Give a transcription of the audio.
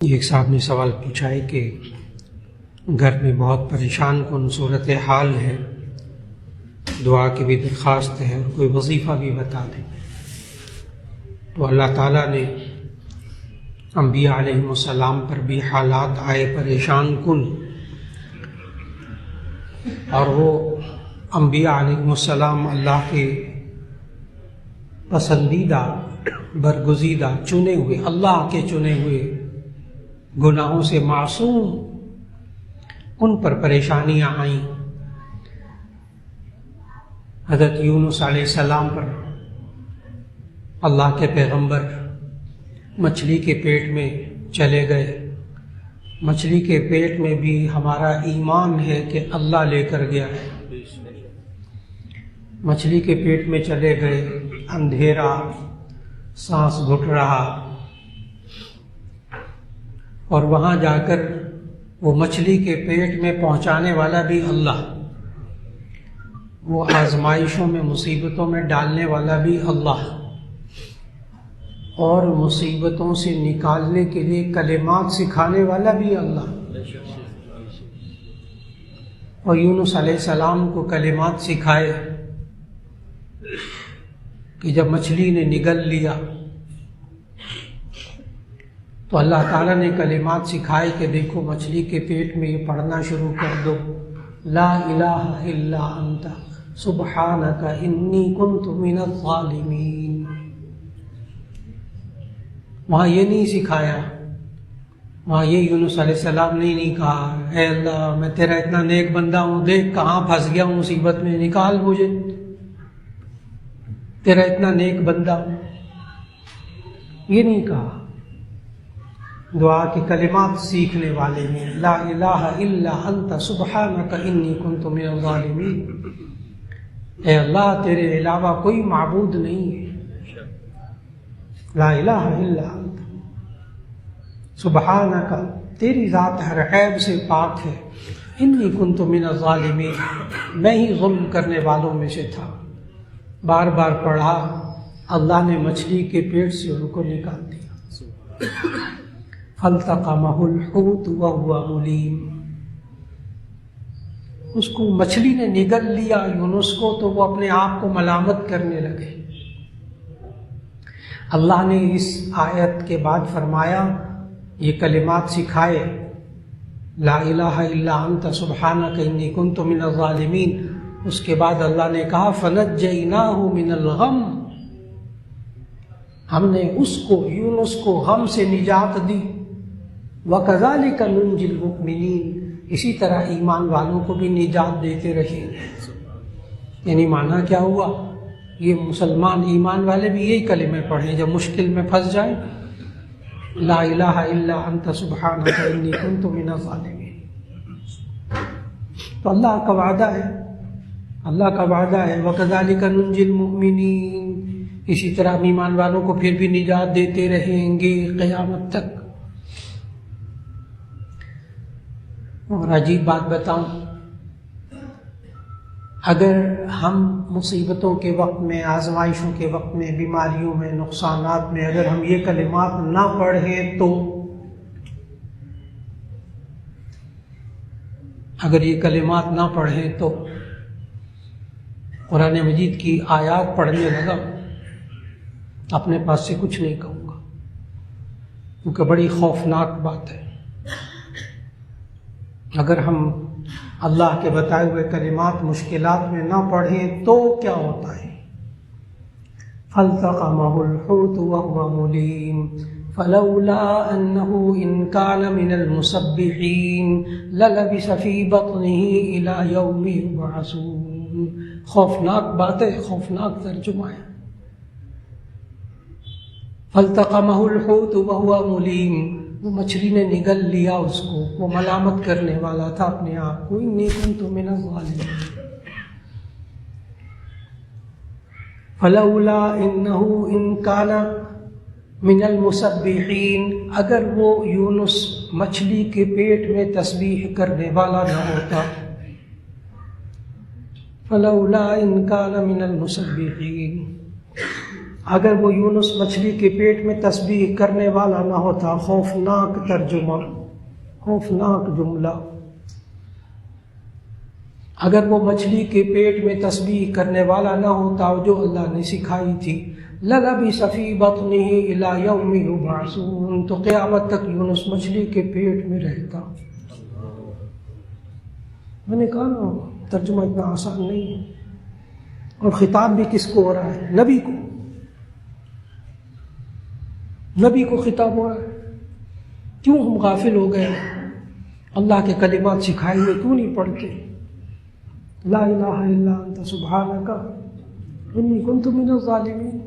ایک صاحب نے سوال پوچھا ہے کہ گھر میں بہت پریشان کن صورت حال ہے، دعا کی بھی درخواست ہے اور کوئی وظیفہ بھی بتا دیں۔ تو اللہ تعالیٰ نے انبیاء علیہ السلام پر بھی حالات آئے پریشان کن، اور وہ انبیاء علیہ السلام اللہ کے پسندیدہ، برگزیدہ، چنے ہوئے، اللہ کے چنے ہوئے، گناہوں سے معصوم، ان پر پریشانیاں آئیں۔ حضرت یونس علیہ السلام پر اللہ کے پیغمبر مچھلی کے پیٹ میں چلے گئے۔ مچھلی کے پیٹ میں بھی ہمارا ایمان ہے کہ اللہ لے کر گیا ہے۔ مچھلی کے پیٹ میں چلے گئے، اندھیرا، سانس گھٹ رہا، اور وہاں جا کر وہ مچھلی کے پیٹ میں پہنچانے والا بھی اللہ، وہ آزمائشوں میں، مصیبتوں میں ڈالنے والا بھی اللہ، اور مصیبتوں سے نکالنے کے لیے کلمات سکھانے والا بھی اللہ۔ اور یونس علیہ السلام کو کلمات سکھائے کہ جب مچھلی نے نگل لیا تو اللہ تعالیٰ نے کلمات سکھائے کہ دیکھو مچھلی کے پیٹ میں یہ پڑھنا شروع کر دو، لا الہ الا انت سبحانک انی کنت من الظالمین۔ وہاں یہ نہیں سکھایا، وہاں یہ یونس علیہ السلام نے نہیں کہا اے اللہ میں تیرا اتنا نیک بندہ ہوں، دیکھ کہاں پھنس گیا ہوں مصیبت میں، نکال مجھے، تیرا اتنا نیک بندہ ہوں، یہ نہیں کہا۔ دعا کے کلمات سیکھنے والے ہیں، لا الہ الا انت سبحانک انی کنت من الظالمین، اے اللہ تیرے علاوہ کوئی معبود نہیں ہے، لا الہ الا انت سبحانک، تیری ذات ہر عیب سے پاک ہے، انی کنت من الظالمین، میں ہی ظلم کرنے والوں میں سے تھا۔ بار بار پڑھا، اللہ نے مچھلی کے پیٹ سے ان کو نکال دیا۔ فَالْتَقَمَهُ الْحُوتُ وَهُوَ مُلِيمٌ، اس کو مچھلی نے نگل لیا یونس کو، تو وہ اپنے آپ کو ملامت کرنے لگے۔ اللہ نے اس آیت کے بعد فرمایا، یہ کلمات سکھائے، لا الہ الا انت سبحانک انی کنت من الظالمین۔ اس کے بعد اللہ نے کہا فَنَجَّيْنَاهُ مِنَ الْغَمِّ، ہم نے اس کو، یونس کو، غم سے نجات دی۔ وَكَذَلِكَ نُنْجِي الْمُؤْمِنِينَ، اسی طرح ایمان والوں کو بھی نجات دیتے رہیں گے۔ یعنی معنی کیا ہوا؟ یہ مسلمان ایمان والے بھی یہی کلمے پڑھیں جب مشکل میں پھنس جائیں، لا الہ الا انت سبحانک انی کنت من الظالمین۔ تو اللہ کا وعدہ ہے، اللہ کا وعدہ ہے وَكَذَلِكَ نُنْجِي الْمُؤْمِنِينَ، اسی طرح ہم ایمان والوں کو پھر بھی نجات دیتے رہیں گے قیامت تک۔ اور عجیب بات بتاؤں، اگر ہم مصیبتوں کے وقت میں، آزمائشوں کے وقت میں، بیماریوں میں، نقصانات میں اگر ہم یہ کلمات نہ پڑھیں تو، اگر یہ کلمات نہ پڑھیں تو، قرآن مجید کی آیات پڑھنے لگا اپنے پاس سے کچھ نہیں کہوں گا، کیونکہ بڑی خوفناک بات ہے۔ اگر ہم اللہ کے بتائے ہوئے کلمات مشکلات میں نہ پڑھیں تو کیا ہوتا ہے؟ فَالْتَقَمَهُ الْحُوتُ وَهُوَ مُلِيمٌ فَلَوْلَا أَنَّهُ إِنْ كَانَ مِنَ الْمُسَبِّحِينَ لَلَبِثَ فِي بَطْنِهِ إِلَى يَوْمِ يُبْعَثُونَ۔ خوفناک بات ہے، خوفناک ترجمہ ہے۔ فَالْتَقَمَهُ الْحُوتُ وَهُوَ مُلِيمٌ، وہ مچھلی نے نگل لیا اس کو، وہ ملامت کرنے والا تھا اپنے آپ کو، انی کنت من الظالمین۔ فلولا انہ ان کان من المسبحین، اگر وہ یونس مچھلی کے پیٹ میں تسبیح کرنے والا نہ ہوتا، فلولا ان کان من المسبحین، اگر وہ یونس مچھلی کے پیٹ میں تسبیح کرنے والا نہ ہوتا، خوفناک ترجمہ، خوفناک جملہ، اگر وہ مچھلی کے پیٹ میں تسبیح کرنے والا نہ ہوتا جو اللہ نے سکھائی تھی، لَلَبِثَ فِي بَطْنِهِ إِلَىٰ يَوْمِ يُبْعَثُونَ، تو قیامت تک یونس مچھلی کے پیٹ میں رہتا۔ میں نے کہا نا ترجمہ اتنا آسان نہیں ہے، اور خطاب بھی کس کو ہو رہا ہے؟ نبی کو، نبی کو خطاب ہو رہا ہے۔ کیوں ہم غافل ہو گئے؟ اللہ کے کلمات سکھائے ہوئے کیوں نہیں پڑھتے؟ لا الہ الا انت سبحانک انی کنت من الظالمین۔